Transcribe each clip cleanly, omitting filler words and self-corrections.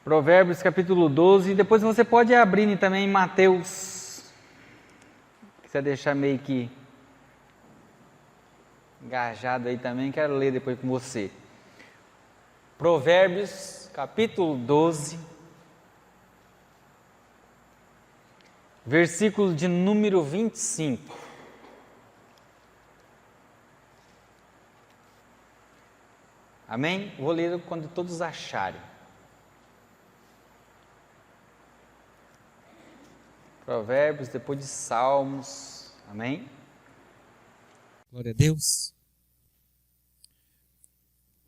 Provérbios capítulo 12, depois você pode abrir também em Mateus, se você deixar meio que engajado aí também, quero ler depois com você. Provérbios capítulo 12, versículo de número 25. Amém? Vou ler quando todos acharem. Provérbios, depois de Salmos. Amém? Glória a Deus.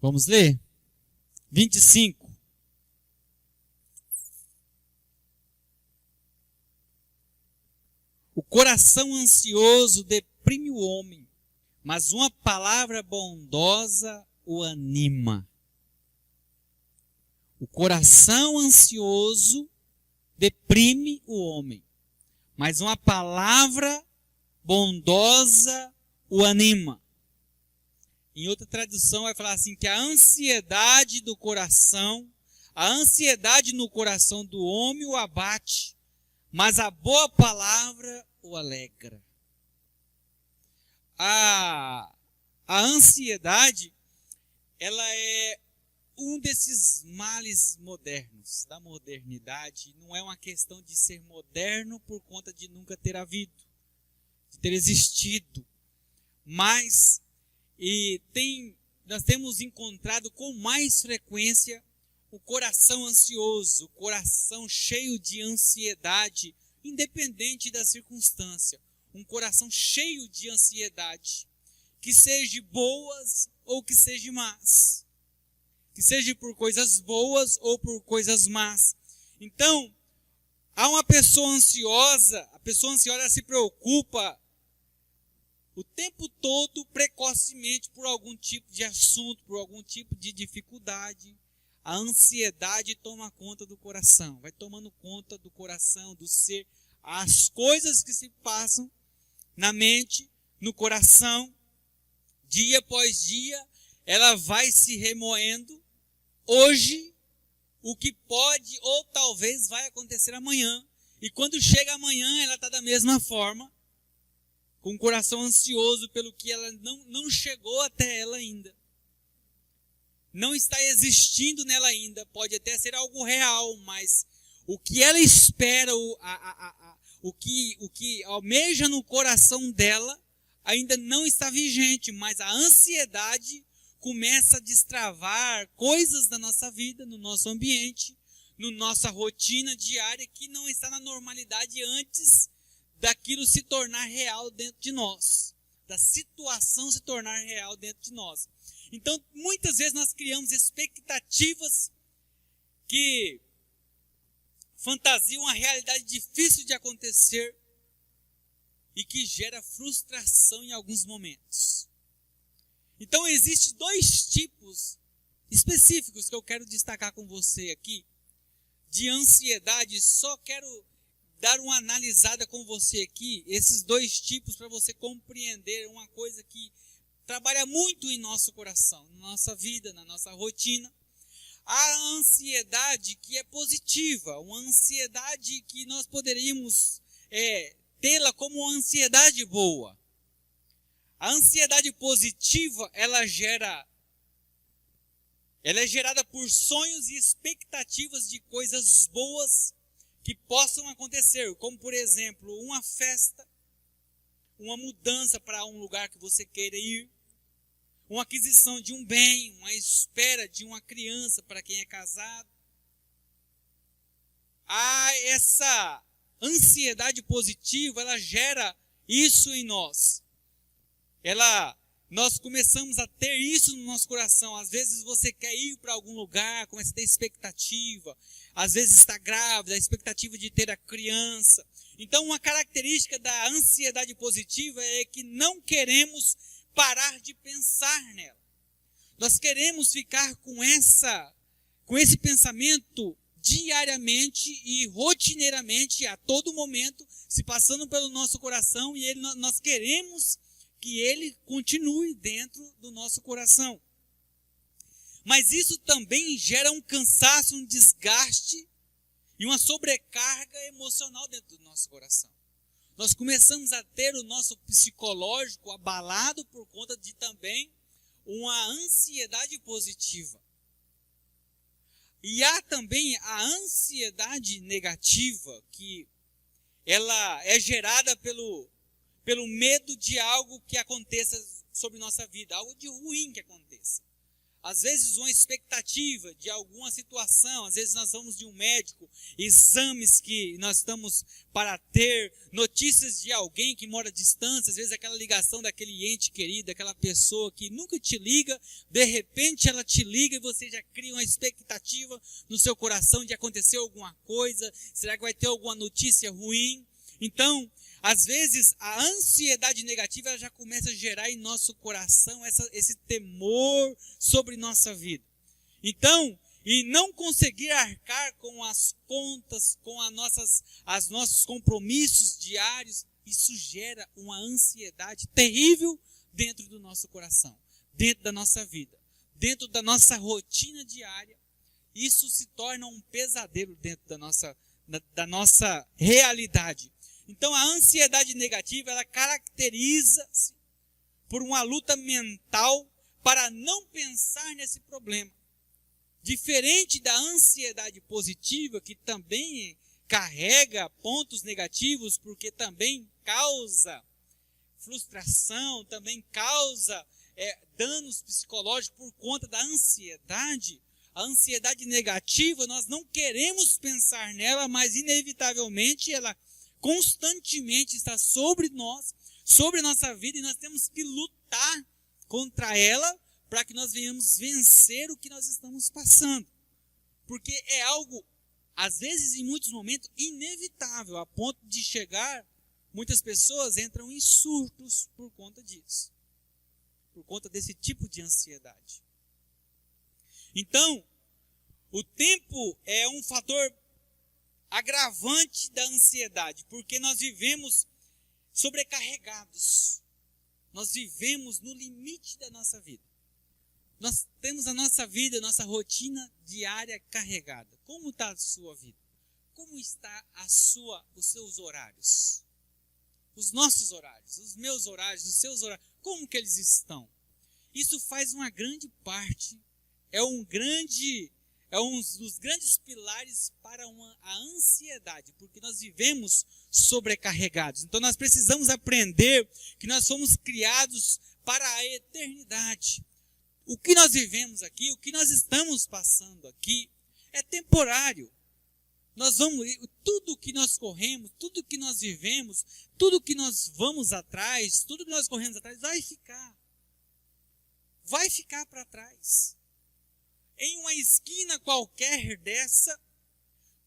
Vamos ler? 25. O coração ansioso deprime o homem, mas uma palavra bondosa o anima. O coração ansioso deprime o homem, mas uma palavra bondosa o anima. Em outra tradução vai falar assim, que a ansiedade do coração, a ansiedade no coração do homem o abate, mas a boa palavra o alegra. A ansiedade, ela é um desses males modernos, da modernidade. Não é uma questão de ser moderno por conta de nunca ter havido, de ter existido, mas nós temos encontrado com mais frequência o coração ansioso, o coração cheio de ansiedade, independente da circunstância. Um coração cheio de ansiedade, que seja boas ou que seja más, que seja por coisas boas ou por coisas más. Então, há uma pessoa ansiosa, a pessoa ansiosa se preocupa o tempo todo, precocemente, por algum tipo de assunto, por algum tipo de dificuldade. A ansiedade toma conta do coração, vai tomando conta do coração, do ser. As coisas que se passam na mente, no coração, dia após dia, ela vai se remoendo. Hoje, o que pode ou talvez vai acontecer amanhã. E quando chega amanhã, ela está da mesma forma, com o coração ansioso pelo que ela não chegou até ela ainda. Não está existindo nela ainda. Pode até ser algo real, mas o que ela espera, o que almeja no coração dela, ainda não está vigente. Mas a ansiedade começa a destravar coisas da nossa vida, no nosso ambiente, na nossa rotina diária, que não está na normalidade antes daquilo se tornar real dentro de nós, da situação se tornar real dentro de nós. Então, muitas vezes nós criamos expectativas que fantasiam uma realidade difícil de acontecer e que gera frustração em alguns momentos. Então, existem dois tipos específicos que eu quero destacar com você aqui, de ansiedade. Só quero dar uma analisada com você aqui, esses dois tipos, para você compreender uma coisa que trabalha muito em nosso coração, na nossa vida, na nossa rotina. A ansiedade que é positiva, uma ansiedade que nós poderíamos tê-la como uma ansiedade boa. A ansiedade positiva, ela é gerada por sonhos e expectativas de coisas boas que possam acontecer, como por exemplo, uma festa, uma mudança para um lugar que você queira ir, uma aquisição de um bem, uma espera de uma criança para quem é casado. Essa ansiedade positiva, ela gera isso em nós. Nós começamos a ter isso no nosso coração. Às vezes você quer ir para algum lugar, começa a ter expectativa. Às vezes está grávida, a expectativa de ter a criança. Então, uma característica da ansiedade positiva é que não queremos parar de pensar nela. Nós queremos ficar com esse pensamento diariamente e rotineiramente, a todo momento, se passando pelo nosso coração, e nós queremos que ele continue dentro do nosso coração. Mas isso também gera um cansaço, um desgaste e uma sobrecarga emocional dentro do nosso coração. Nós começamos a ter o nosso psicológico abalado por conta de também uma ansiedade positiva. E há também a ansiedade negativa, que ela é gerada pelo medo de algo que aconteça sobre nossa vida, algo de ruim que aconteça. Às vezes uma expectativa de alguma situação, às vezes nós vamos de um médico, exames que nós estamos para ter, notícias de alguém que mora à distância, às vezes aquela ligação daquele ente querido, aquela pessoa que nunca te liga, de repente ela te liga e você já cria uma expectativa no seu coração de acontecer alguma coisa, será que vai ter alguma notícia ruim? Então, às vezes, a ansiedade negativa ela já começa a gerar em nosso coração esse temor sobre nossa vida. Então, e não conseguir arcar com as contas, com os nossos compromissos diários, isso gera uma ansiedade terrível dentro do nosso coração, dentro da nossa vida, dentro da nossa rotina diária. Isso se torna um pesadelo dentro da nossa realidade. Então, a ansiedade negativa, ela caracteriza-se por uma luta mental para não pensar nesse problema. Diferente da ansiedade positiva, que também carrega pontos negativos, porque também causa frustração, também causa danos psicológicos por conta da ansiedade. A ansiedade negativa, nós não queremos pensar nela, mas inevitavelmente ela constantemente está sobre nós, sobre a nossa vida, e nós temos que lutar contra ela para que nós venhamos vencer o que nós estamos passando. Porque é algo, às vezes, em muitos momentos, inevitável, a ponto de chegar, muitas pessoas entram em surtos por conta disso, por conta desse tipo de ansiedade. Então, o tempo é um fator agravante da ansiedade, porque nós vivemos sobrecarregados, nós vivemos no limite da nossa vida. Nós temos a nossa vida, a nossa rotina diária carregada. Como está a sua vida? Como está os seus horários? Os nossos horários, os meus horários, os seus horários, como que eles estão? Isso faz uma grande parte, é um dos grandes pilares para a ansiedade, porque nós vivemos sobrecarregados. Então nós precisamos aprender que nós fomos criados para a eternidade. O que nós vivemos aqui, o que nós estamos passando aqui, é temporário. Tudo que nós corremos, tudo que nós vivemos, tudo que nós vamos atrás, tudo que nós corremos atrás, vai ficar para trás. Em uma esquina qualquer dessa,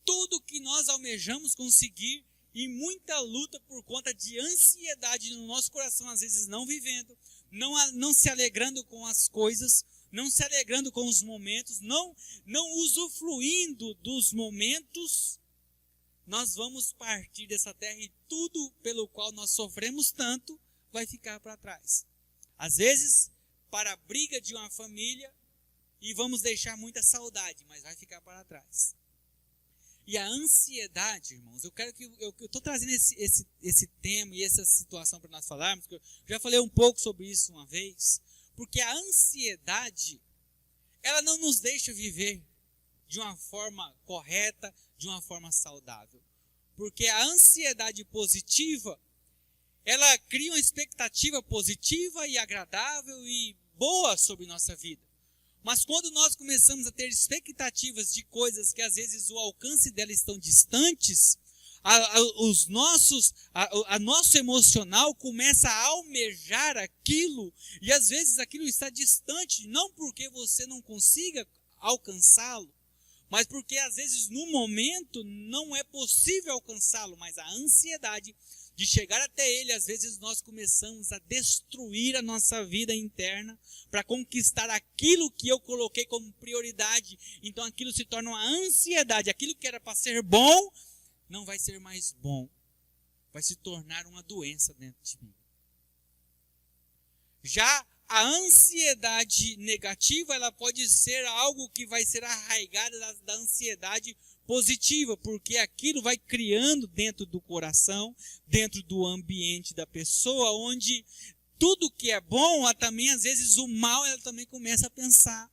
tudo que nós almejamos conseguir, e muita luta por conta de ansiedade no nosso coração, às vezes não vivendo, não se alegrando com as coisas, não se alegrando com os momentos, não usufruindo dos momentos, nós vamos partir dessa terra e tudo pelo qual nós sofremos tanto vai ficar para trás. Às vezes, para a briga de uma família, e vamos deixar muita saudade, mas vai ficar para trás. E a ansiedade, irmãos, eu estou trazendo esse tema e essa situação para nós falarmos, porque eu já falei um pouco sobre isso uma vez, porque a ansiedade, ela não nos deixa viver de uma forma correta, de uma forma saudável. Porque a ansiedade positiva, ela cria uma expectativa positiva e agradável e boa sobre nossa vida. Mas quando nós começamos a ter expectativas de coisas que às vezes o alcance delas estão distantes, nosso emocional começa a almejar aquilo, e às vezes aquilo está distante, não porque você não consiga alcançá-lo, mas porque às vezes no momento não é possível alcançá-lo, mas a ansiedade de chegar até ele, às vezes nós começamos a destruir a nossa vida interna para conquistar aquilo que eu coloquei como prioridade. Então aquilo se torna uma ansiedade, aquilo que era para ser bom, não vai ser mais bom, vai se tornar uma doença dentro de mim. Já A ansiedade negativa, ela pode ser algo que vai ser arraigada da ansiedade positiva, porque aquilo vai criando dentro do coração, dentro do ambiente da pessoa, onde tudo que é bom, também às vezes o mal, ela também começa a pensar.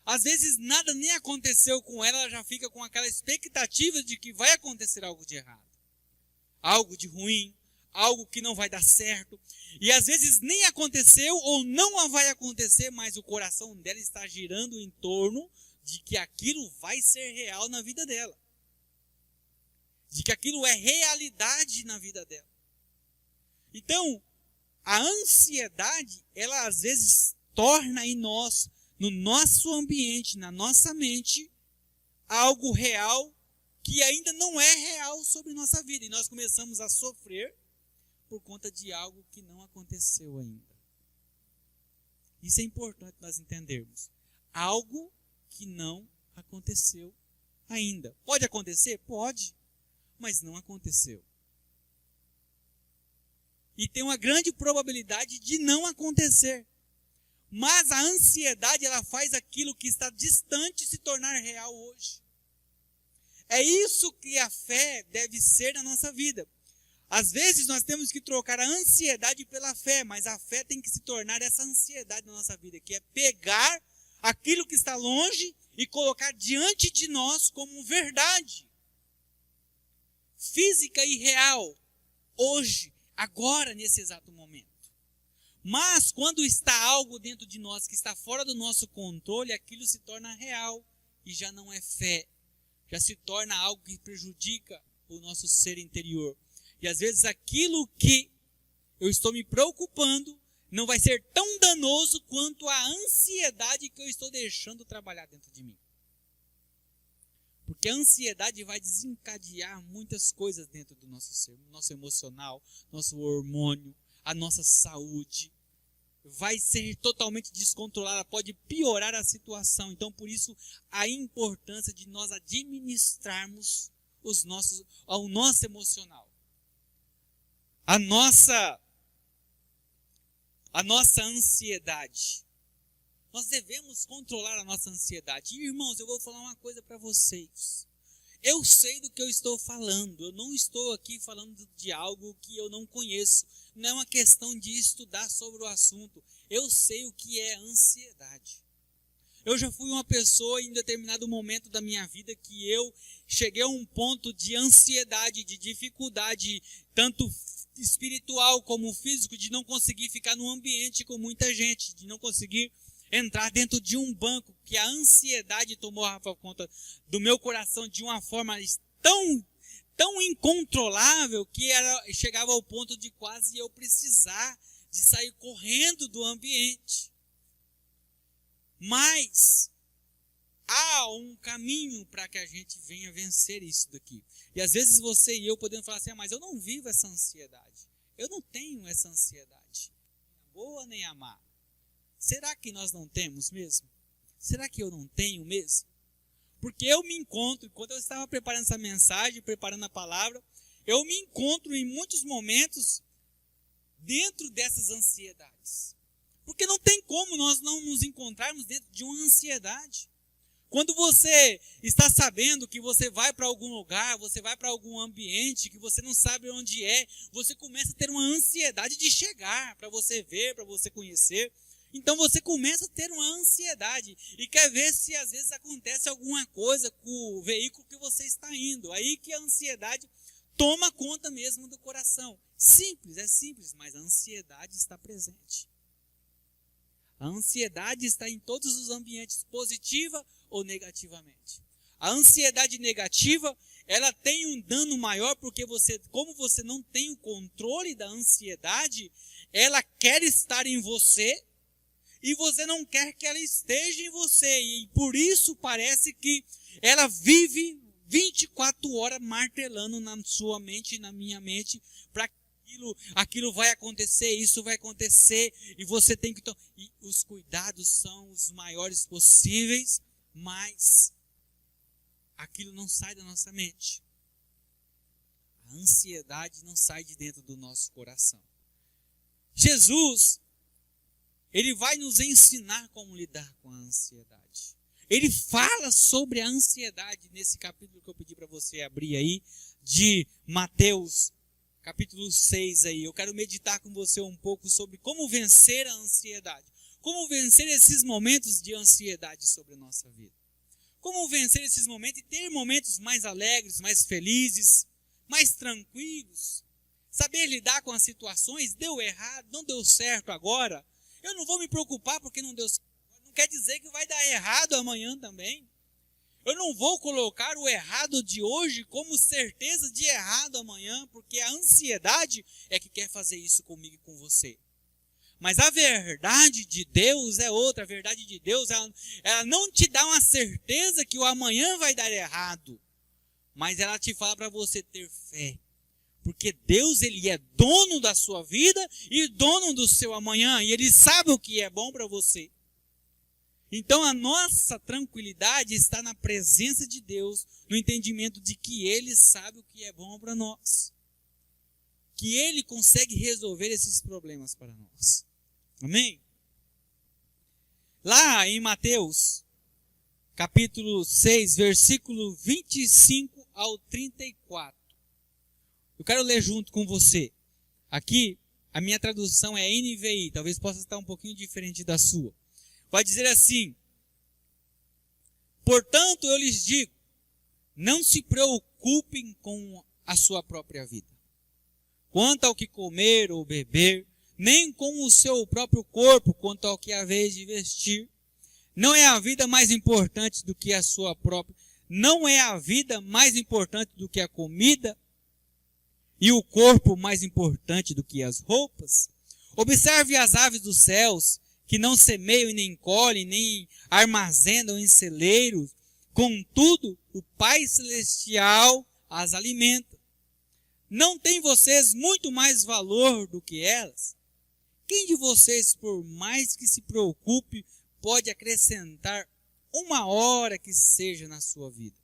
Às vezes nada nem aconteceu com ela, ela já fica com aquela expectativa de que vai acontecer algo de errado, algo de ruim, algo que não vai dar certo. E às vezes nem aconteceu ou não vai acontecer, mas o coração dela está girando em torno de que aquilo vai ser real na vida dela. De que aquilo é realidade na vida dela. Então, a ansiedade, ela às vezes torna em nós, no nosso ambiente, na nossa mente, algo real que ainda não é real sobre nossa vida. E nós começamos a sofrer por conta de algo que não aconteceu ainda. Isso é importante nós entendermos. Algo que não aconteceu ainda. Pode acontecer? Pode, mas não aconteceu. E tem uma grande probabilidade de não acontecer. Mas a ansiedade, ela faz aquilo que está distante se tornar real hoje. É isso que a fé deve ser na nossa vida. Às vezes nós temos que trocar a ansiedade pela fé, mas a fé tem que se tornar essa ansiedade na nossa vida, que é pegar aquilo que está longe e colocar diante de nós como verdade física e real, hoje, agora, nesse exato momento. Mas quando está algo dentro de nós que está fora do nosso controle, aquilo se torna real e já não é fé, já se torna algo que prejudica o nosso ser interior. E às vezes aquilo que eu estou me preocupando não vai ser tão danoso quanto a ansiedade que eu estou deixando trabalhar dentro de mim. Porque a ansiedade vai desencadear muitas coisas dentro do nosso ser, nosso emocional, nosso hormônio, a nossa saúde. Vai ser totalmente descontrolada, pode piorar a situação. Então, por isso, a importância de nós administrarmos o nosso emocional. A nossa ansiedade. Nós devemos controlar a nossa ansiedade. E, irmãos, eu vou falar uma coisa para vocês. Eu sei do que eu estou falando. Eu não estou aqui falando de algo que eu não conheço. Não é uma questão de estudar sobre o assunto. Eu sei o que é ansiedade. Eu já fui uma pessoa em determinado momento da minha vida que eu cheguei a um ponto de ansiedade, de dificuldade, tanto espiritual como físico, de não conseguir ficar num ambiente com muita gente, de não conseguir entrar dentro de um banco, que a ansiedade tomou conta do meu coração de uma forma tão incontrolável que chegava ao ponto de quase eu precisar de sair correndo do ambiente. Mas há um caminho para que a gente venha vencer isso daqui. E às vezes você e eu podemos falar assim, mas eu não vivo essa ansiedade. Eu não tenho essa ansiedade. Boa nem a má. Será que nós não temos mesmo? Será que eu não tenho mesmo? Porque eu me encontro, enquanto eu estava preparando essa mensagem, preparando a palavra, eu me encontro em muitos momentos dentro dessas ansiedades. Porque não tem como nós não nos encontrarmos dentro de uma ansiedade. Quando você está sabendo que você vai para algum lugar, você vai para algum ambiente, que você não sabe onde é, você começa a ter uma ansiedade de chegar, para você ver, para você conhecer. Então você começa a ter uma ansiedade e quer ver se às vezes acontece alguma coisa com o veículo que você está indo. Aí que a ansiedade toma conta mesmo do coração. Simples, é simples, mas a ansiedade está presente. A ansiedade está em todos os ambientes, positiva ou negativamente. A ansiedade negativa, ela tem um dano maior porque como você não tem o controle da ansiedade, ela quer estar em você e você não quer que ela esteja em você. E por isso parece que ela vive 24 horas martelando na sua mente e na minha mente para que aquilo vai acontecer, isso vai acontecer, e você tem que e os cuidados são os maiores possíveis, mas aquilo não sai da nossa mente. A ansiedade não sai de dentro do nosso coração. Jesus, ele vai nos ensinar como lidar com a ansiedade. Ele fala sobre a ansiedade nesse capítulo que eu pedi para você abrir aí, de Mateus, capítulo 6 aí. Eu quero meditar com você um pouco sobre como vencer a ansiedade. Como vencer esses momentos de ansiedade sobre a nossa vida. Como vencer esses momentos e ter momentos mais alegres, mais felizes, mais tranquilos. Saber lidar com as situações, deu errado, não deu certo agora. Eu não vou me preocupar porque não deu certo. Não quer dizer que vai dar errado amanhã também. Eu não vou colocar o errado de hoje como certeza de errado amanhã, porque a ansiedade é que quer fazer isso comigo e com você. Mas a verdade de Deus é outra. A verdade de Deus, ela não te dá uma certeza que o amanhã vai dar errado. Mas ela te fala para você ter fé. Porque Deus, Ele é dono da sua vida e dono do seu amanhã. E Ele sabe o que é bom para você. Então a nossa tranquilidade está na presença de Deus, no entendimento de que Ele sabe o que é bom para nós. Que Ele consegue resolver esses problemas para nós. Amém? Lá em Mateus, capítulo 6, versículo 25 ao 34. Eu quero ler junto com você. Aqui, a minha tradução é NVI, talvez possa estar um pouquinho diferente da sua. Vai dizer assim: portanto, eu lhes digo, não se preocupem com a sua própria vida, quanto ao que comer ou beber, nem com o seu próprio corpo, quanto ao que haveis de vestir. Não é a vida mais importante do que a sua própria, não é a vida mais importante do que a comida, e o corpo mais importante do que as roupas? Observe as aves dos céus, que não semeiam e nem colhem, nem armazenam em celeiros, contudo, o Pai Celestial as alimenta. Não tem vocês muito mais valor do que elas? Quem de vocês, por mais que se preocupe, pode acrescentar uma hora que seja na sua vida?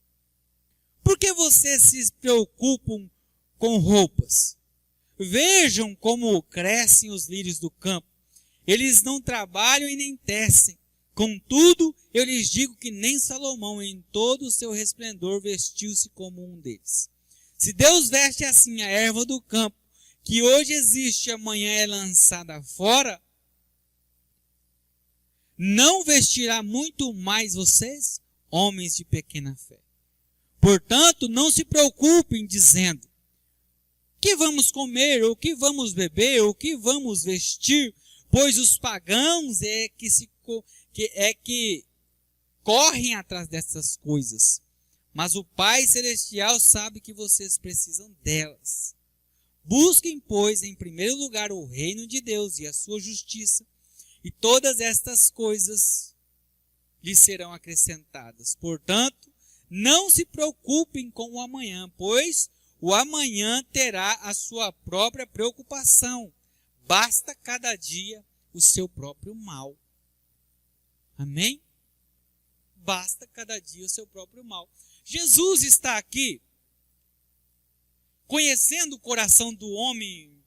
Por que vocês se preocupam com roupas? Vejam como crescem os lírios do campo. Eles não trabalham e nem tecem. Contudo, eu lhes digo que nem Salomão, em todo o seu resplendor, vestiu-se como um deles. Se Deus veste assim a erva do campo, que hoje existe e amanhã é lançada fora, não vestirá muito mais vocês, homens de pequena fé. Portanto, não se preocupem dizendo, que vamos comer, ou que vamos beber, ou que vamos vestir, pois os pagãos que correm atrás dessas coisas. Mas o Pai Celestial sabe que vocês precisam delas. Busquem, pois, em primeiro lugar o reino de Deus e a sua justiça, e todas estas coisas lhes serão acrescentadas. Portanto, não se preocupem com o amanhã, pois o amanhã terá a sua própria preocupação. Basta cada dia o seu próprio mal. Amém? Basta cada dia o seu próprio mal. Jesus está aqui conhecendo o coração do homem,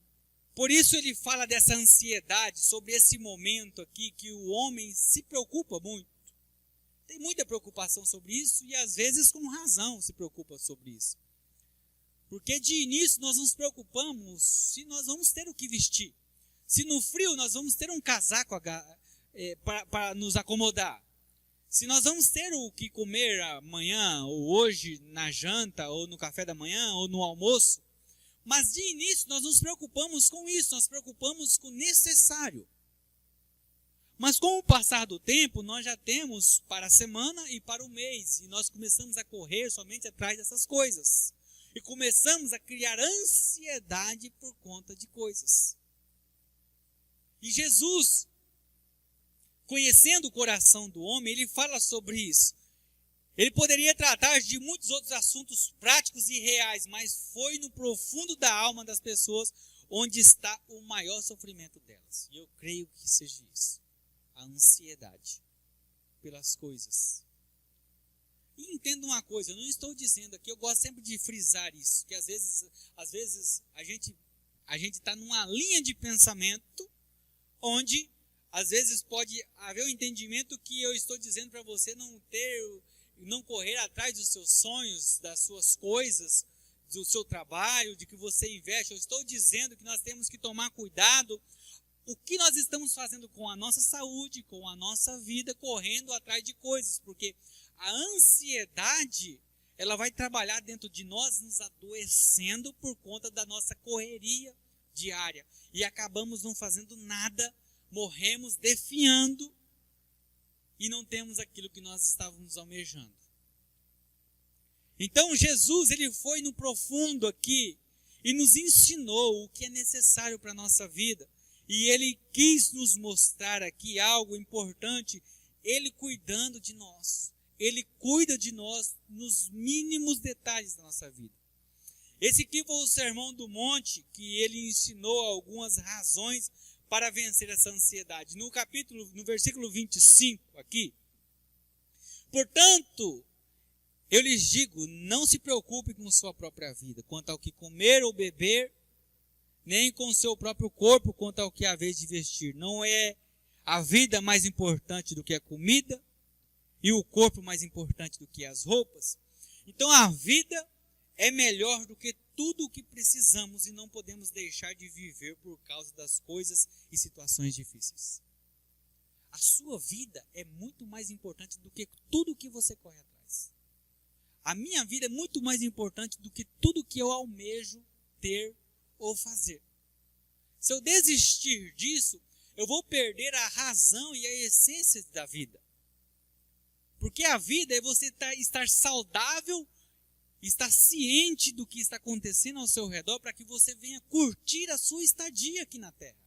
por isso ele fala dessa ansiedade, sobre esse momento aqui, que o homem se preocupa muito. Tem muita preocupação sobre isso e às vezes com razão se preocupa sobre isso. Porque de início nós nos preocupamos se nós vamos ter o que vestir. Se no frio nós vamos ter um casaco para nos acomodar. Se nós vamos ter o que comer amanhã, ou hoje, na janta, ou no café da manhã, ou no almoço. Mas de início nós nos preocupamos com isso, nós nos preocupamos com o necessário. Mas com o passar do tempo, nós já temos para a semana e para o mês. E nós começamos a correr somente atrás dessas coisas. E começamos a criar ansiedade por conta de coisas. E Jesus, conhecendo o coração do homem, ele fala sobre isso. Ele poderia tratar de muitos outros assuntos práticos e reais, mas foi no profundo da alma das pessoas onde está o maior sofrimento delas. E eu creio que seja isso. A ansiedade pelas coisas. E entenda uma coisa, eu não estou dizendo aqui, eu gosto sempre de frisar isso, que às vezes a gente está numa linha de pensamento onde Às vezes pode haver um entendimento que eu estou dizendo para você não correr atrás dos seus sonhos, das suas coisas, do seu trabalho, de que você investe. Eu estou dizendo que nós temos que tomar cuidado. O que nós estamos fazendo com a nossa saúde, com a nossa vida, correndo atrás de coisas, porque a ansiedade, ela vai trabalhar dentro de nós, nos adoecendo por conta da nossa correria diária. E acabamos não fazendo nada, morremos definhando e não temos aquilo que nós estávamos almejando. Então Jesus, ele foi no profundo aqui e nos ensinou o que é necessário para a nossa vida. E ele quis nos mostrar aqui algo importante, ele cuidando de nós. Ele cuida de nós nos mínimos detalhes da nossa vida. Esse aqui foi o Sermão do Monte, que ele ensinou algumas razões para vencer essa ansiedade. No versículo 25 aqui. Portanto, eu lhes digo, não se preocupe com sua própria vida, quanto ao que comer ou beber, nem com o seu próprio corpo, quanto ao que há vez de vestir. Não é a vida mais importante do que a comida, e o corpo mais importante do que as roupas? Então a vida é melhor do que tudo o que precisamos e não podemos deixar de viver por causa das coisas e situações difíceis. A sua vida é muito mais importante do que tudo o que você corre atrás. A minha vida é muito mais importante do que tudo que eu almejo ter ou fazer. Se eu desistir disso, eu vou perder a razão e a essência da vida. Porque a vida é você estar saudável, estar ciente do que está acontecendo ao seu redor para que você venha curtir a sua estadia aqui na Terra.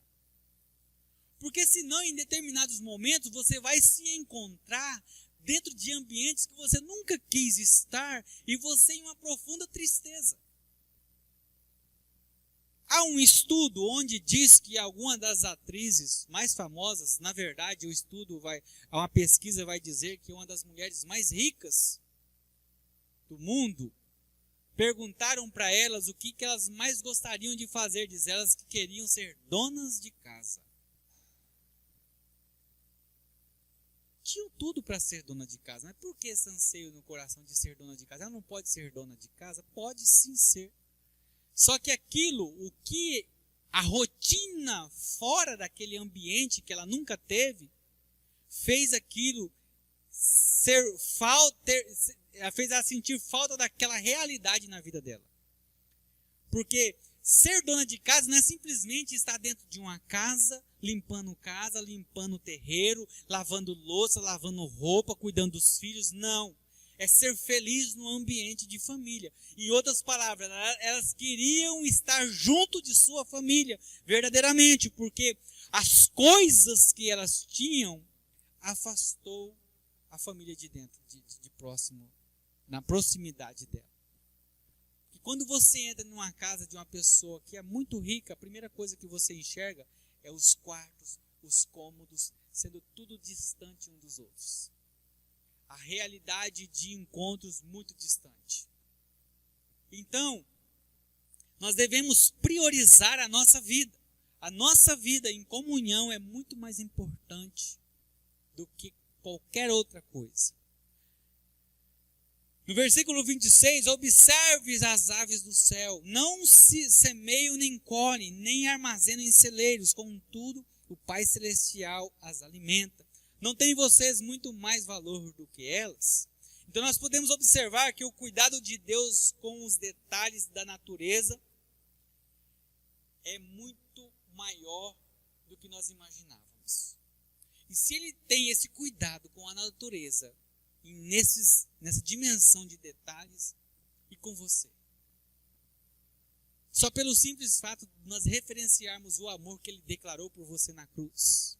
Porque senão, em determinados momentos, você vai se encontrar dentro de ambientes que você nunca quis estar e você em uma profunda tristeza. Há um estudo onde diz que alguma das atrizes mais famosas, na verdade, uma pesquisa vai dizer que uma das mulheres mais ricas do mundo, perguntaram para elas o que elas mais gostariam de fazer, diz elas que queriam ser donas de casa. Tinham tudo para ser dona de casa, mas por que esse anseio no coração de ser dona de casa? Ela não pode ser dona de casa? Pode sim ser. Só que o que a rotina fora daquele ambiente que ela nunca teve, fez aquilo fez ela sentir falta daquela realidade na vida dela. Porque ser dona de casa não é simplesmente estar dentro de uma casa, limpando o terreiro, lavando louça, lavando roupa, cuidando dos filhos. Não. É ser feliz no ambiente de família. Em outras palavras, elas queriam estar junto de sua família, verdadeiramente, porque as coisas que elas tinham afastou a família de dentro, de próximo, na proximidade dela. E quando você entra numa casa de uma pessoa que é muito rica, a primeira coisa que você enxerga é os quartos, os cômodos, sendo tudo distante um dos outros. A realidade de encontros muito distante. Então, nós devemos priorizar a nossa vida. A nossa vida em comunhão é muito mais importante do que qualquer outra coisa. No versículo 26, observe as aves do céu, não se semeiam nem colhem, nem armazenam em celeiros, contudo, o Pai Celestial as alimenta. Não tem vocês muito mais valor do que elas? Então nós podemos observar que o cuidado de Deus com os detalhes da natureza é muito maior do que nós imaginávamos. E se Ele tem esse cuidado com a natureza, nessa dimensão de detalhes, e com você? Só pelo simples fato de nós referenciarmos o amor que Ele declarou por você na cruz.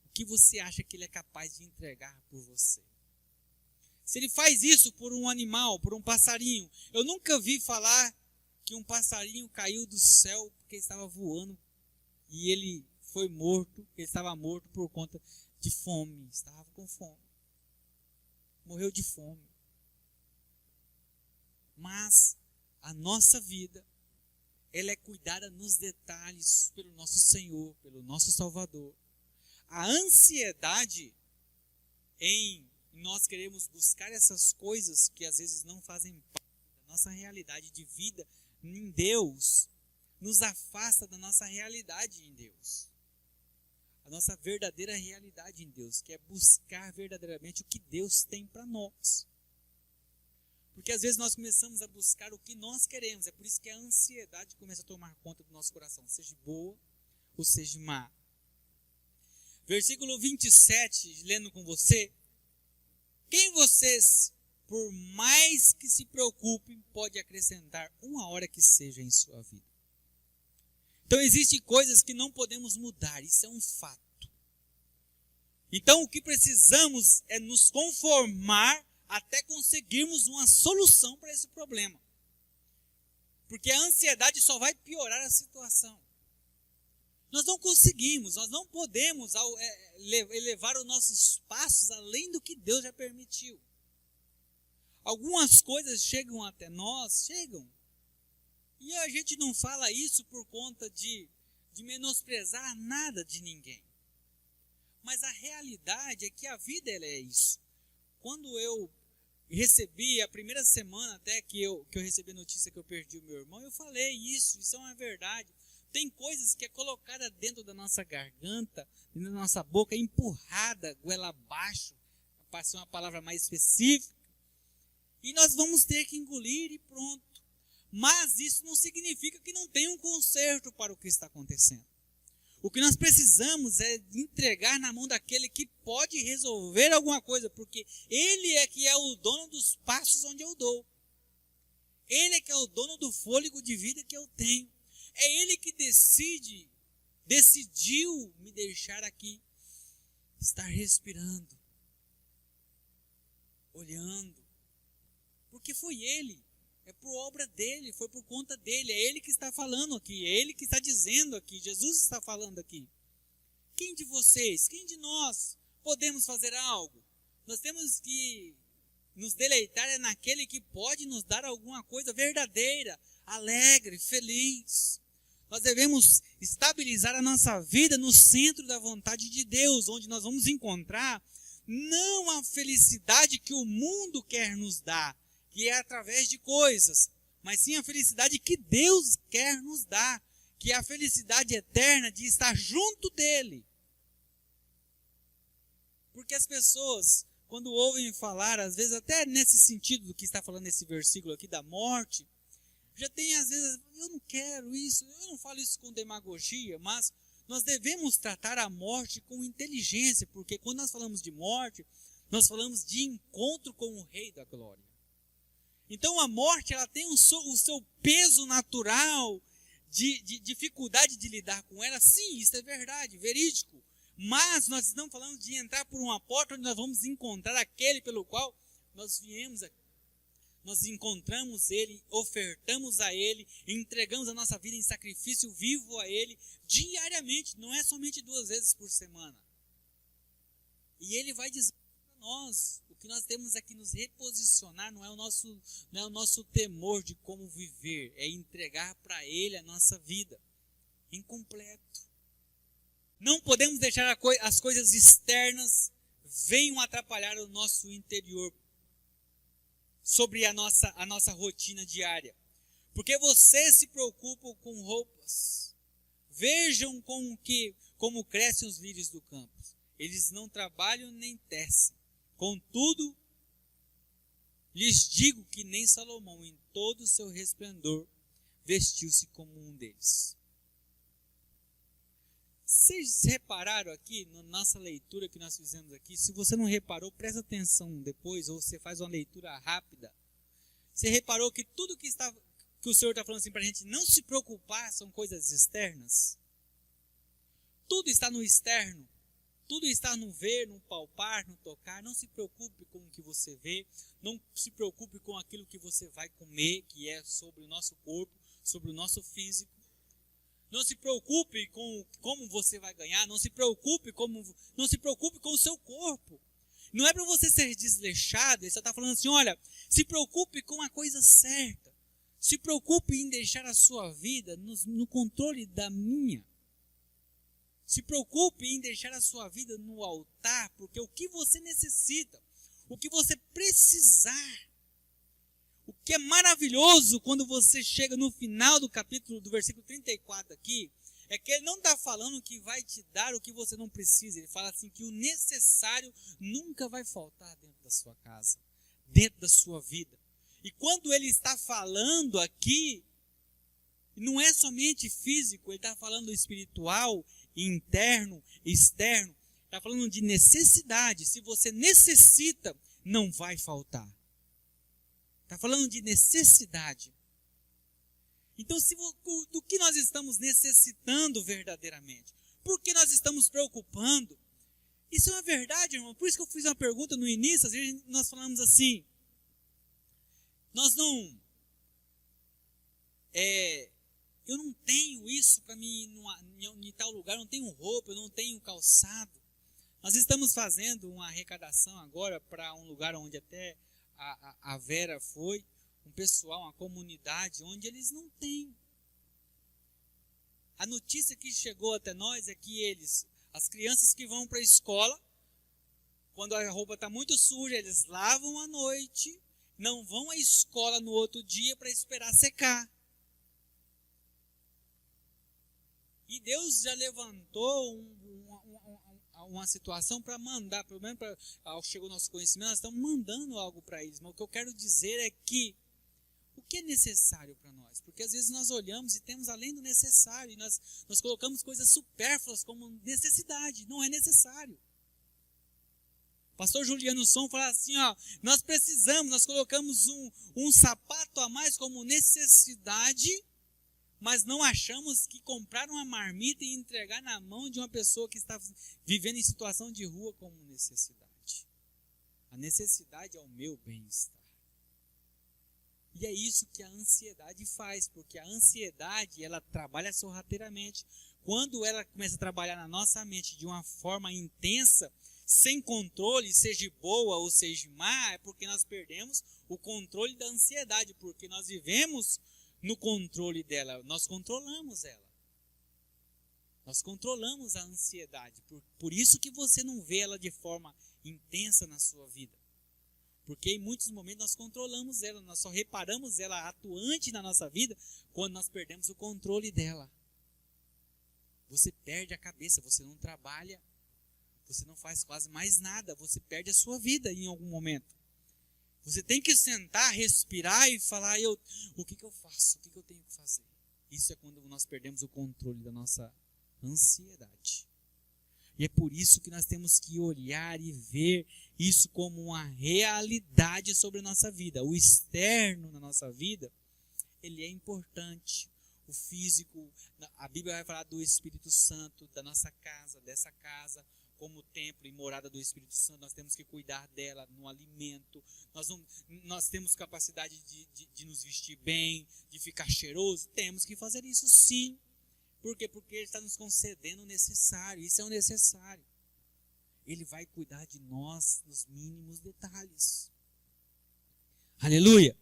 O que você acha que Ele é capaz de entregar por você? Se Ele faz isso por um animal, por um passarinho, eu nunca vi falar que um passarinho caiu do céu porque estava voando e ele foi morto, ele estava morto por conta de fome, estava com fome. Morreu de fome. Mas a nossa vida, ela é cuidada nos detalhes pelo nosso Senhor, pelo nosso Salvador. A ansiedade em nós queremos buscar essas coisas que às vezes não fazem parte da nossa realidade de vida em Deus, nos afasta da nossa realidade em Deus. A nossa verdadeira realidade em Deus, que é buscar verdadeiramente o que Deus tem para nós. Porque às vezes nós começamos a buscar o que nós queremos, é por isso que a ansiedade começa a tomar conta do nosso coração, seja boa ou seja má. Versículo 27, lendo com você. Quem vocês, por mais que se preocupem, pode acrescentar uma hora que seja em sua vida? Então existem coisas que não podemos mudar, isso é um fato. Então o que precisamos é nos conformar até conseguirmos uma solução para esse problema. Porque a ansiedade só vai piorar a situação. Nós não conseguimos, nós não podemos elevar os nossos passos além do que Deus já permitiu. Algumas coisas chegam até nós, chegam. E a gente não fala isso por conta de menosprezar nada de ninguém. Mas a realidade é que a vida ela é isso. Quando eu recebi, a primeira semana até que eu recebi a notícia que eu perdi o meu irmão, eu falei isso é uma verdade. Tem coisas que é colocada dentro da nossa garganta, dentro da nossa boca, empurrada, goela abaixo, para ser uma palavra mais específica, e nós vamos ter que engolir e pronto. Mas isso não significa que não tem um conserto para o que está acontecendo. O que nós precisamos é entregar na mão daquele que pode resolver alguma coisa, porque Ele é que é o dono dos passos onde eu dou. Ele é que é o dono do fôlego de vida que eu tenho. É Ele que decidiu me deixar aqui, estar respirando, olhando, porque foi Ele, é por obra dEle, foi por conta dEle, é Ele que está falando aqui, é Ele que está dizendo aqui, Jesus está falando aqui. Quem de vocês, quem de nós podemos fazer algo? Nós temos que nos deleitar naquele que pode nos dar alguma coisa verdadeira, alegre, feliz. Nós devemos estabilizar a nossa vida no centro da vontade de Deus, onde nós vamos encontrar não a felicidade que o mundo quer nos dar, que é através de coisas, mas sim a felicidade que Deus quer nos dar, que é a felicidade eterna de estar junto dEle. Porque as pessoas, quando ouvem falar, às vezes até nesse sentido do que está falando esse versículo aqui da morte, já tem às vezes, eu não quero isso, eu não falo isso com demagogia, mas nós devemos tratar a morte com inteligência, porque quando nós falamos de morte, nós falamos de encontro com o Rei da Glória. Então a morte ela tem o seu peso natural de dificuldade de lidar com ela. Sim, isso é verdade, verídico. Mas nós estamos falando de entrar por uma porta onde nós vamos encontrar aquele pelo qual nós viemos aqui. Nós encontramos Ele, ofertamos a Ele, entregamos a nossa vida em sacrifício vivo a Ele, diariamente, não é somente 2 vezes por semana. E Ele vai dizer para nós, o que nós temos é que nos reposicionar, não é o nosso temor de como viver, é entregar para Ele a nossa vida, incompleto. Não podemos deixar as coisas externas venham atrapalhar o nosso interior, sobre a nossa rotina diária. Porque vocês se preocupam com roupas. Vejam como crescem os lírios do campo. Eles não trabalham nem tecem. Contudo, lhes digo que nem Salomão, em todo o seu resplendor, vestiu-se como um deles. Vocês repararam aqui, na nossa leitura que nós fizemos aqui, se você não reparou, presta atenção depois, ou você faz uma leitura rápida. Você reparou que tudo que o Senhor está falando assim para a gente não se preocupar são coisas externas? Tudo está no externo, tudo está no ver, no palpar, no tocar. Não se preocupe com o que você vê, não se preocupe com aquilo que você vai comer, que é sobre o nosso corpo, sobre o nosso físico. Não se preocupe com como você vai ganhar, não se preocupe com o seu corpo. Não é para você ser desleixado, ele só está falando assim, olha, se preocupe com a coisa certa. Se preocupe em deixar a sua vida no controle da minha. Se preocupe em deixar a sua vida no altar, porque o que você necessita, o que você precisar, o que é maravilhoso quando você chega no final do capítulo, do versículo 34 aqui, é que ele não está falando que vai te dar o que você não precisa. Ele fala assim que o necessário nunca vai faltar dentro da sua casa, dentro da sua vida. E quando ele está falando aqui, não é somente físico, ele está falando espiritual, interno, externo. Está falando de necessidade. Se você necessita, não vai faltar. Está falando de necessidade. Então, do que nós estamos necessitando verdadeiramente? Por que nós estamos preocupando? Isso é uma verdade, irmão. Por isso que eu fiz uma pergunta no início. Às vezes nós falamos assim, nós não... eu não tenho isso para mim em tal lugar, eu não tenho roupa, eu não tenho calçado. Nós estamos fazendo uma arrecadação agora para um lugar onde até a Vera foi, um pessoal, uma comunidade onde eles não têm. A notícia que chegou até nós é que as crianças que vão para a escola, quando a roupa está muito suja, eles lavam à noite, não vão à escola no outro dia para esperar secar. E Deus já levantou uma situação para mandar, pelo menos chegou o nosso conhecimento, nós estamos mandando algo para eles. Mas o que eu quero dizer é que o que é necessário para nós? Porque às vezes nós olhamos e temos além do necessário, e nós colocamos coisas supérfluas como necessidade, não é necessário. O pastor Juliano Som fala assim, nós colocamos um sapato a mais como necessidade, mas não achamos que comprar uma marmita e entregar na mão de uma pessoa que está vivendo em situação de rua como necessidade. A necessidade é o meu bem-estar. E é isso que a ansiedade faz, porque a ansiedade, ela trabalha sorrateiramente. Quando ela começa a trabalhar na nossa mente de uma forma intensa, sem controle, seja boa ou seja má, é porque nós perdemos o controle da ansiedade, porque nós vivemos no controle dela, nós controlamos ela. Nós controlamos a ansiedade. Por isso que você não vê ela de forma intensa na sua vida. Porque em muitos momentos nós controlamos ela, nós só reparamos ela atuante na nossa vida quando nós perdemos o controle dela. Você perde a cabeça, você não trabalha, você não faz quase mais nada, você perde a sua vida em algum momento. Você tem que sentar, respirar e falar, o que eu faço? O que eu tenho que fazer? Isso é quando nós perdemos o controle da nossa ansiedade. E é por isso que nós temos que olhar e ver isso como uma realidade sobre a nossa vida. O externo na nossa vida, ele é importante. O físico, a Bíblia vai falar do Espírito Santo, da nossa casa, dessa casa, como templo e morada do Espírito Santo, nós temos que cuidar dela no alimento, nós temos capacidade de nos vestir bem, de ficar cheiroso, temos que fazer isso sim. Por quê? Porque Ele está nos concedendo o necessário, isso é o necessário. Ele vai cuidar de nós nos mínimos detalhes. Aleluia!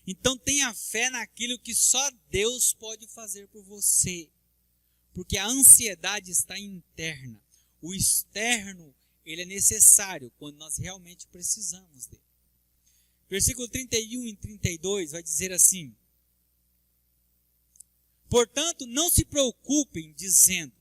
Então tenha fé naquilo que só Deus pode fazer por você, porque a ansiedade está interna. O externo, ele é necessário quando nós realmente precisamos dele. Versículo 31 e 32 vai dizer assim: portanto, não se preocupem dizendo,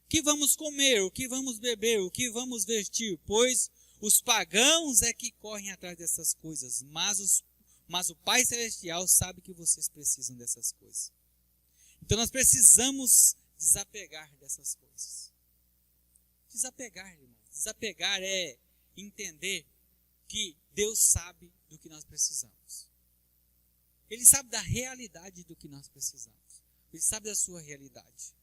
que vamos comer, o que vamos beber, o que vamos vestir, pois os pagãos é que correm atrás dessas coisas, mas o Pai Celestial sabe que vocês precisam dessas coisas. Então nós precisamos desapegar dessas coisas. Desapegar, irmão. Desapegar é entender que Deus sabe do que nós precisamos. Ele sabe da realidade do que nós precisamos. Ele sabe da sua realidade.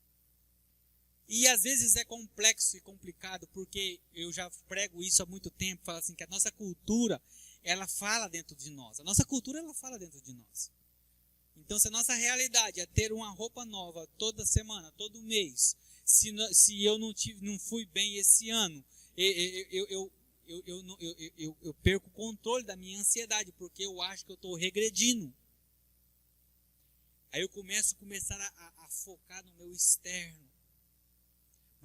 E às vezes é complexo e complicado, porque eu já prego isso há muito tempo, falo assim, que a nossa cultura, ela fala dentro de nós. A nossa cultura, ela fala dentro de nós. Então, se a nossa realidade é ter uma roupa nova toda semana, todo mês, se eu não fui bem esse ano, eu perco o controle da minha ansiedade, porque eu acho que eu estou regredindo. Aí eu começo a focar no meu externo.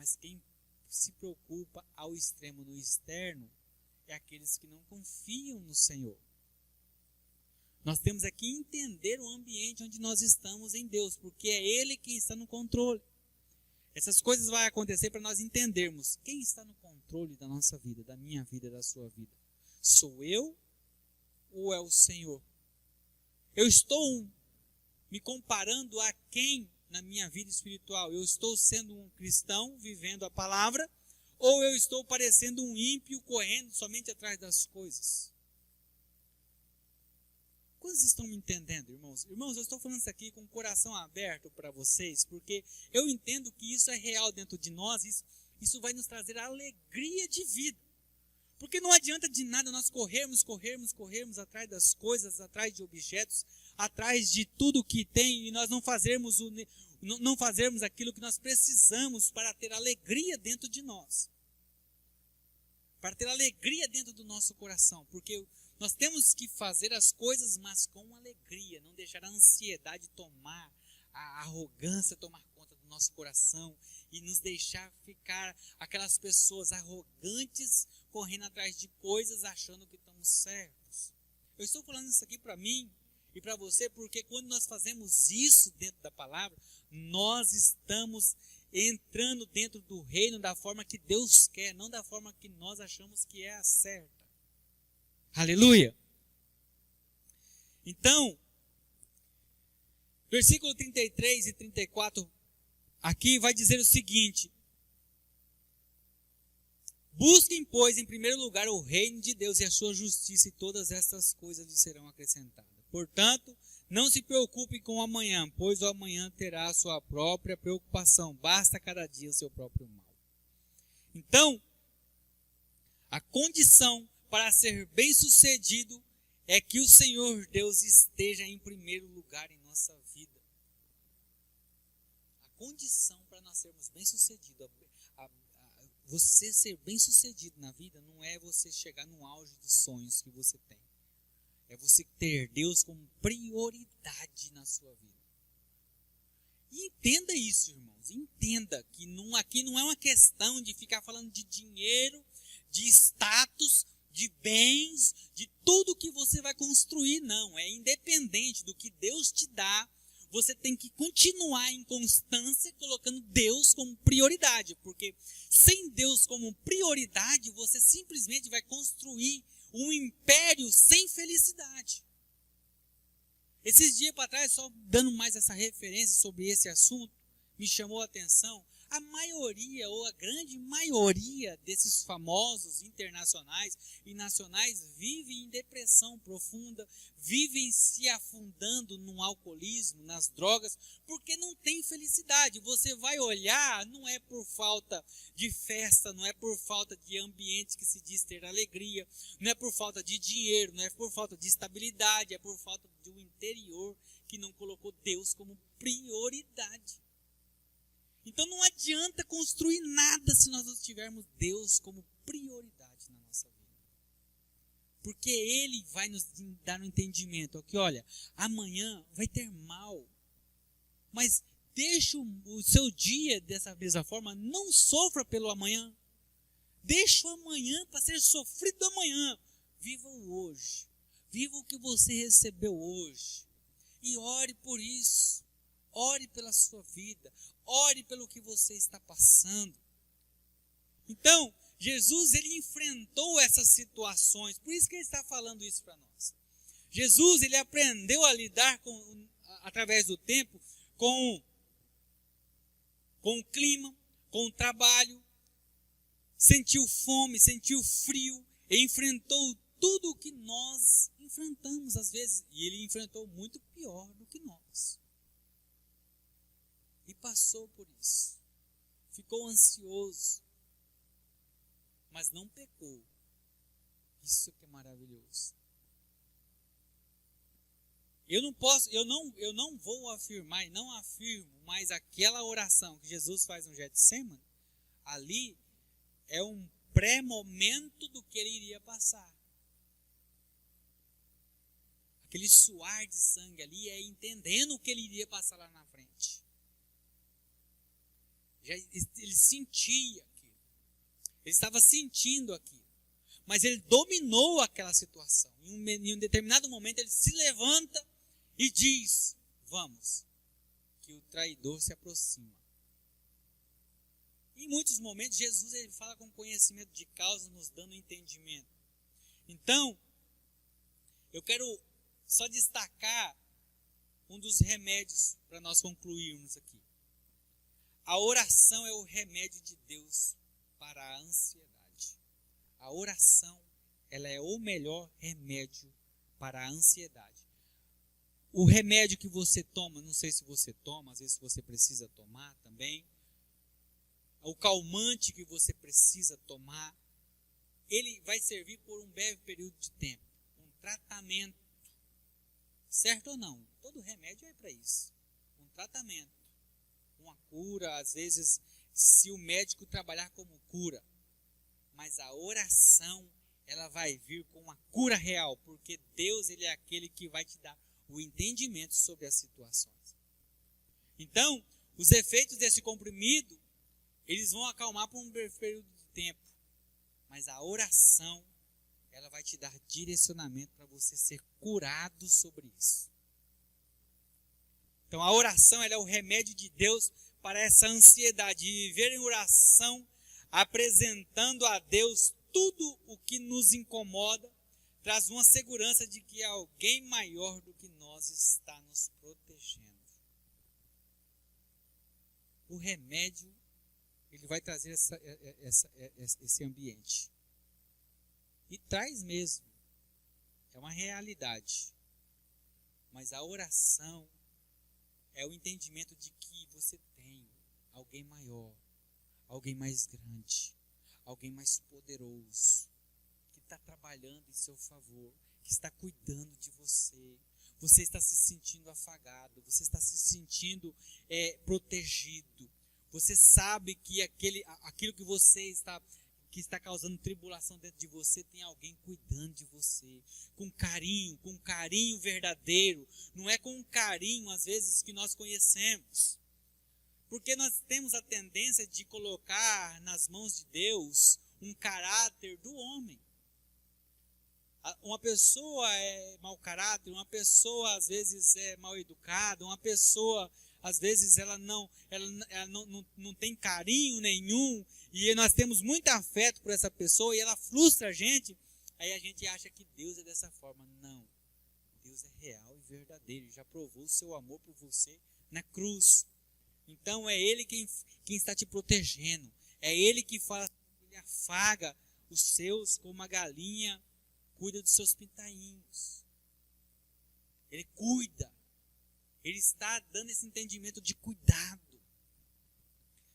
Mas quem se preocupa ao extremo no externo é aqueles que não confiam no Senhor. Nós temos aqui que entender o ambiente onde nós estamos em Deus, porque é Ele quem está no controle. Essas coisas vão acontecer para nós entendermos quem está no controle da nossa vida, da minha vida, da sua vida. Sou eu ou é o Senhor? Eu estou me comparando a quem na minha vida espiritual? Eu estou sendo um cristão, vivendo a palavra, ou eu estou parecendo um ímpio, correndo somente atrás das coisas? Quantos estão me entendendo, irmãos? Irmãos, eu estou falando isso aqui com o coração aberto para vocês, porque eu entendo que isso é real dentro de nós, isso vai nos trazer alegria de vida. Porque não adianta de nada nós corrermos atrás das coisas, atrás de objetos, atrás de tudo que tem, e nós não fazermos aquilo que nós precisamos para ter alegria dentro de nós. Para ter alegria dentro do nosso coração, porque nós temos que fazer as coisas, mas com alegria, não deixar a ansiedade tomar, a arrogância tomar conta do nosso coração e nos deixar ficar aquelas pessoas arrogantes, correndo atrás de coisas, achando que estamos certos. Eu estou falando isso aqui para mim e para você, porque quando nós fazemos isso dentro da palavra, nós estamos entrando dentro do reino da forma que Deus quer, não da forma que nós achamos que é a certa. Aleluia! Então, versículo 33 e 34, aqui vai dizer o seguinte: busquem, pois, em primeiro lugar o reino de Deus e a sua justiça, e todas estas coisas lhes serão acrescentadas. Portanto, não se preocupem com o amanhã, pois o amanhã terá a sua própria preocupação. Basta cada dia o seu próprio mal. Então, a condição para ser bem-sucedido é que o Senhor Deus esteja em primeiro lugar em nossa vida. A condição para nós sermos bem-sucedidos, você ser bem-sucedido na vida, não é você chegar no auge dos sonhos que você tem. É você ter Deus como prioridade na sua vida. E entenda isso, irmãos. Entenda que aqui não é uma questão de ficar falando de dinheiro, de status, de bens, de tudo que você vai construir. Não, é independente do que Deus te dá. Você tem que continuar em constância colocando Deus como prioridade. Porque sem Deus como prioridade, você simplesmente vai construir um império sem felicidade. Esses dias para trás, só dando mais essa referência sobre esse assunto, me chamou a atenção. A maioria, ou a grande maioria desses famosos internacionais e nacionais vivem em depressão profunda, vivem se afundando no alcoolismo, nas drogas, porque não tem felicidade. Você vai olhar, não é por falta de festa, não é por falta de ambiente que se diz ter alegria, não é por falta de dinheiro, não é por falta de estabilidade, é por falta de um interior que não colocou Deus como prioridade. Então não adianta construir nada se nós não tivermos Deus como prioridade na nossa vida. Porque Ele vai nos dar um entendimento. Que olha, amanhã vai ter mal. Mas deixa o seu dia dessa mesma forma, não sofra pelo amanhã. Deixa o amanhã para ser sofrido amanhã. Viva o hoje. Viva o que você recebeu hoje. E ore por isso. Ore pela sua vida. Ore pelo que você está passando. Então, Jesus, ele enfrentou essas situações. Por isso que ele está falando isso para nós. Jesus, ele aprendeu a lidar através do tempo com o clima, com o trabalho. Sentiu fome, sentiu frio. E enfrentou tudo o que nós enfrentamos às vezes. E ele enfrentou muito pior do que nós. E passou por isso. Ficou ansioso. Mas não pecou. Isso que é maravilhoso. Eu não vou afirmar e não afirmo, mas aquela oração que Jesus faz no Getsemane, ali é um pré-momento do que ele iria passar. Aquele suar de sangue ali é entendendo o que ele iria passar lá na frente. Ele sentia aquilo. Ele estava sentindo aquilo. Mas ele dominou aquela situação. Em um determinado momento ele se levanta e diz: vamos, que o traidor se aproxima. Em muitos momentos Jesus ele fala com conhecimento de causa, nos dando entendimento. Então, eu quero só destacar um dos remédios para nós concluirmos aqui. A oração é o remédio de Deus para a ansiedade. A oração, ela é o melhor remédio para a ansiedade. O remédio que você toma, não sei se você toma, às vezes você precisa tomar também. O calmante que você precisa tomar, ele vai servir por um breve período de tempo. Um tratamento. Certo ou não? Todo remédio é para isso. Um tratamento. Uma cura, às vezes, se o médico trabalhar como cura. Mas a oração, ela vai vir com uma cura real. Porque Deus, ele é aquele que vai te dar o entendimento sobre as situações. Então, os efeitos desse comprimido, eles vão acalmar por um breve período de tempo. Mas a oração, ela vai te dar direcionamento para você ser curado sobre isso. Então a oração, ela é o remédio de Deus para essa ansiedade. E viver em oração, apresentando a Deus tudo o que nos incomoda, traz uma segurança de que alguém maior do que nós está nos protegendo. O remédio, ele vai trazer esse ambiente. E traz mesmo. É uma realidade. Mas a oração é o entendimento de que você tem alguém maior, alguém mais grande, alguém mais poderoso, que está trabalhando em seu favor, que está cuidando de você. Você está se sentindo afagado, você está se sentindo protegido. Você sabe que aquilo que você está causando tribulação dentro de você, tem alguém cuidando de você, com carinho verdadeiro. Não é com um carinho, às vezes, que nós conhecemos. Porque nós temos a tendência de colocar nas mãos de Deus um caráter do homem. Uma pessoa é mau caráter, uma pessoa às vezes é mal educada, uma pessoa às vezes ela não tem carinho nenhum, e nós temos muito afeto por essa pessoa, e ela frustra a gente, aí a gente acha que Deus é dessa forma. Não, Deus é real e verdadeiro, Ele já provou o seu amor por você na cruz. Então é Ele quem está te protegendo, é Ele que fala, Ele afaga os seus como a galinha cuida dos seus pintainhos. Ele cuida. Ele está dando esse entendimento de cuidado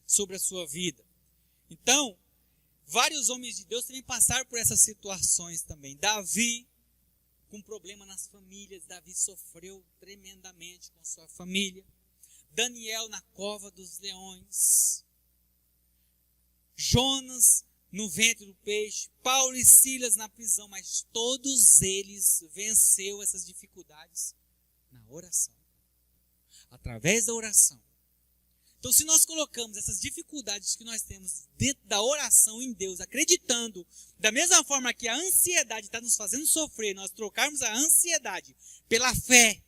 sobre a sua vida. Então, vários homens de Deus também passaram por essas situações também. Davi, com problema nas famílias, Davi sofreu tremendamente com sua família. Daniel na cova dos leões. Jonas no ventre do peixe. Paulo e Silas na prisão, mas todos eles venceram essas dificuldades na oração. Através da oração. Então, se nós colocamos essas dificuldades que nós temos dentro da oração em Deus, acreditando, da mesma forma que a ansiedade está nos fazendo sofrer, nós trocarmos a ansiedade pela fé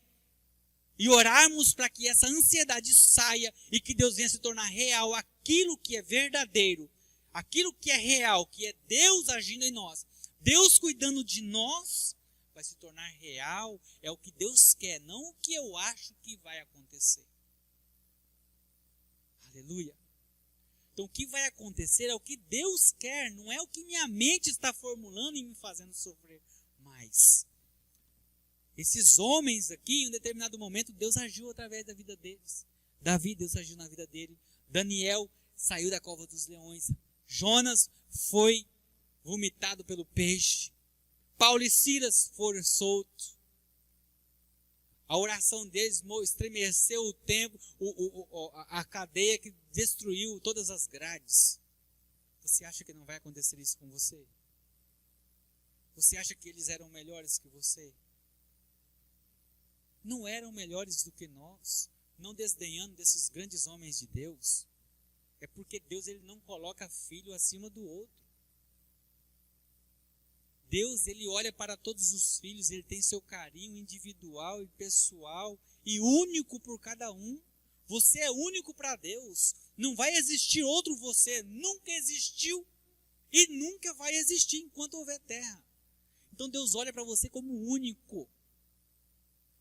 e orarmos para que essa ansiedade saia e que Deus venha se tornar real aquilo que é verdadeiro, aquilo que é real, que é Deus agindo em nós, Deus cuidando de nós, vai se tornar real, é o que Deus quer, não o que eu acho que vai acontecer. Aleluia. Então o que vai acontecer é o que Deus quer, não é o que minha mente está formulando e me fazendo sofrer mais. Esses homens aqui, em um determinado momento, Deus agiu através da vida deles. Davi, Deus agiu na vida dele. Daniel saiu da cova dos leões. Jonas foi vomitado pelo peixe. Paulo e Silas foram soltos. A oração deles estremeceu o templo, a cadeia que destruiu todas as grades. Você acha que não vai acontecer isso com você? Você acha que eles eram melhores que você? Não eram melhores do que nós, não desdenhando desses grandes homens de Deus. É porque Deus ele não coloca filho acima do outro. Deus ele olha para todos os filhos, ele tem seu carinho individual e pessoal e único por cada um. Você é único para Deus. Não vai existir outro você. Nunca existiu e nunca vai existir enquanto houver terra. Então Deus olha para você como único.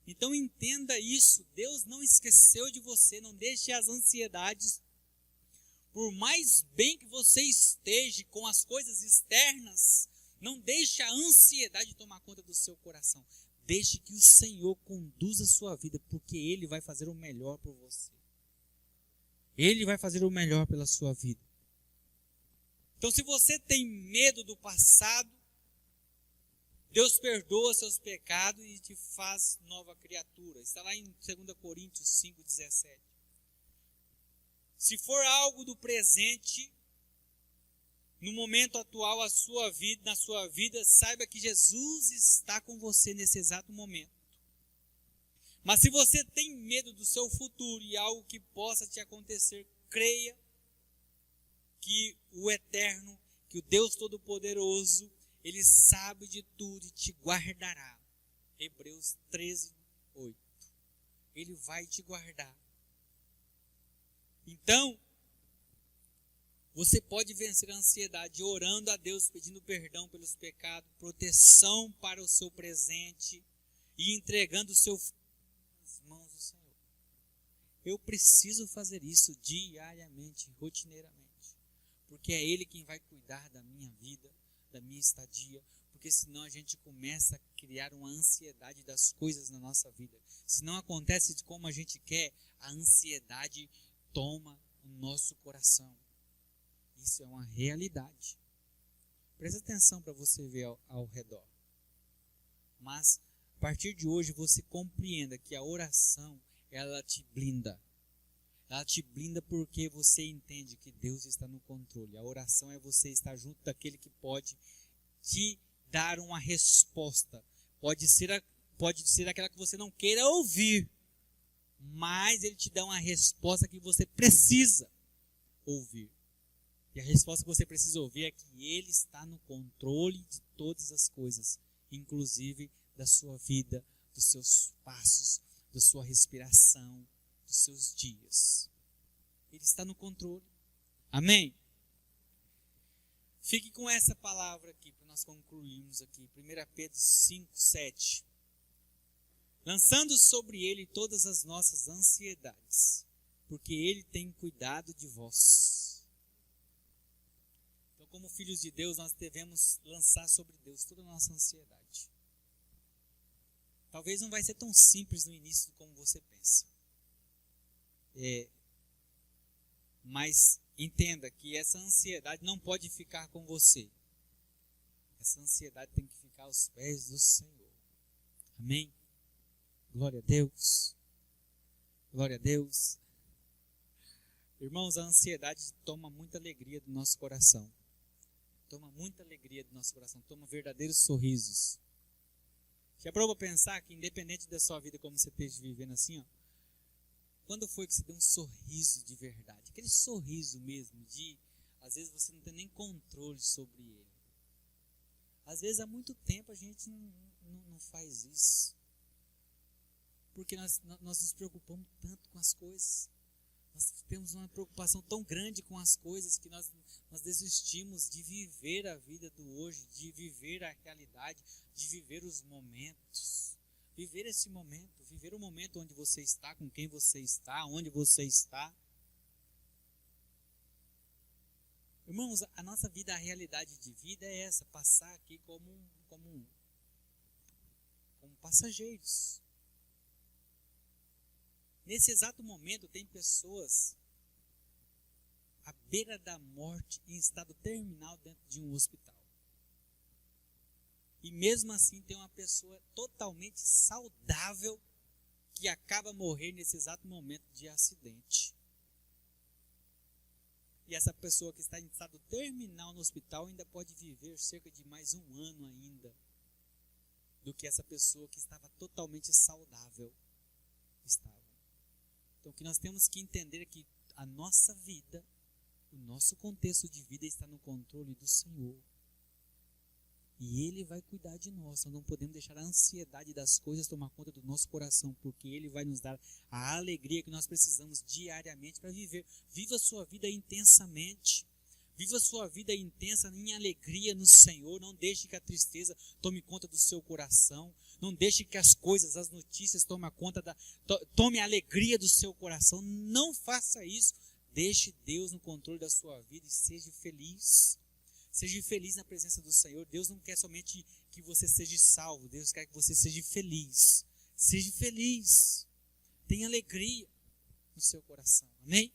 Então entenda isso. Deus não esqueceu de você. Não deixe as ansiedades. Por mais bem que você esteja com as coisas externas, não deixe a ansiedade tomar conta do seu coração. Deixe que o Senhor conduza a sua vida, porque Ele vai fazer o melhor por você. Ele vai fazer o melhor pela sua vida. Então, se você tem medo do passado, Deus perdoa seus pecados e te faz nova criatura. Está lá em 2 Coríntios 5,17. Se for algo do presente, no momento atual, na sua vida, saiba que Jesus está com você nesse exato momento. Mas se você tem medo do seu futuro e algo que possa te acontecer, creia que o Eterno, que o Deus Todo-Poderoso, Ele sabe de tudo e te guardará. Hebreus 13:8. Ele vai te guardar. Então, você pode vencer a ansiedade orando a Deus, pedindo perdão pelos pecados, proteção para o seu presente e entregando o seu filho nas mãos do Senhor. Eu preciso fazer isso diariamente, rotineiramente, porque é Ele quem vai cuidar da minha vida, da minha estadia, porque senão a gente começa a criar uma ansiedade das coisas na nossa vida. Se não acontece como a gente quer, a ansiedade toma o nosso coração. Isso é uma realidade. Presta atenção para você ver ao redor. Mas, a partir de hoje, você compreenda que a oração, ela te blinda. Ela te blinda porque você entende que Deus está no controle. A oração é você estar junto daquele que pode te dar uma resposta. Pode ser aquela que você não queira ouvir, mas Ele te dá uma resposta que você precisa ouvir. E a resposta que você precisa ouvir é que Ele está no controle de todas as coisas, inclusive da sua vida, dos seus passos, da sua respiração, dos seus dias. Ele está no controle. Amém? Fique com essa palavra aqui, para nós concluirmos aqui. 1 Pedro 5:7. Lançando sobre Ele todas as nossas ansiedades, porque Ele tem cuidado de vós. Então, como filhos de Deus, nós devemos lançar sobre Deus toda a nossa ansiedade. Talvez não vai ser tão simples no início como você pensa. Mas entenda que essa ansiedade não pode ficar com você. Essa ansiedade tem que ficar aos pés do Senhor. Amém? Glória a Deus. Glória a Deus. Irmãos, a ansiedade toma muita alegria do nosso coração. Toma muita alegria do nosso coração. Toma verdadeiros sorrisos. Já parou para pensar que independente da sua vida, como você esteja vivendo assim, ó, quando foi que você deu um sorriso de verdade? Aquele sorriso mesmo de, às vezes você não tem nem controle sobre ele. Às vezes há muito tempo a gente não faz isso. Porque nós nos preocupamos tanto com as coisas. Nós temos uma preocupação tão grande com as coisas que nós desistimos de viver a vida do hoje, de viver a realidade, de viver os momentos. Viver esse momento, viver o momento onde você está, com quem você está, onde você está. Irmãos, a nossa vida, a realidade de vida é essa, passar aqui como passageiros. Nesse exato momento, tem pessoas à beira da morte, em estado terminal dentro de um hospital. E mesmo assim tem uma pessoa totalmente saudável que acaba morrer nesse exato momento de acidente. E essa pessoa que está em estado terminal no hospital ainda pode viver cerca de mais um ano ainda do que essa pessoa que estava totalmente saudável estava. Então o que nós temos que entender é que a nossa vida o nosso contexto de vida está no controle do Senhor. E Ele vai cuidar de nós. Nós não podemos deixar a ansiedade das coisas tomar conta do nosso coração, porque Ele vai nos dar a alegria que nós precisamos diariamente para viver. Viva a sua vida intensamente. Viva a sua vida intensa em alegria no Senhor. Não deixe que a tristeza tome conta do seu coração. Não deixe que as coisas, as notícias tome a alegria do seu coração. Não faça isso. Deixe Deus no controle da sua vida e seja feliz. Seja feliz na presença do Senhor. Deus não quer somente que você seja salvo. Deus quer que você seja feliz. Seja feliz. Tenha alegria no seu coração. Amém?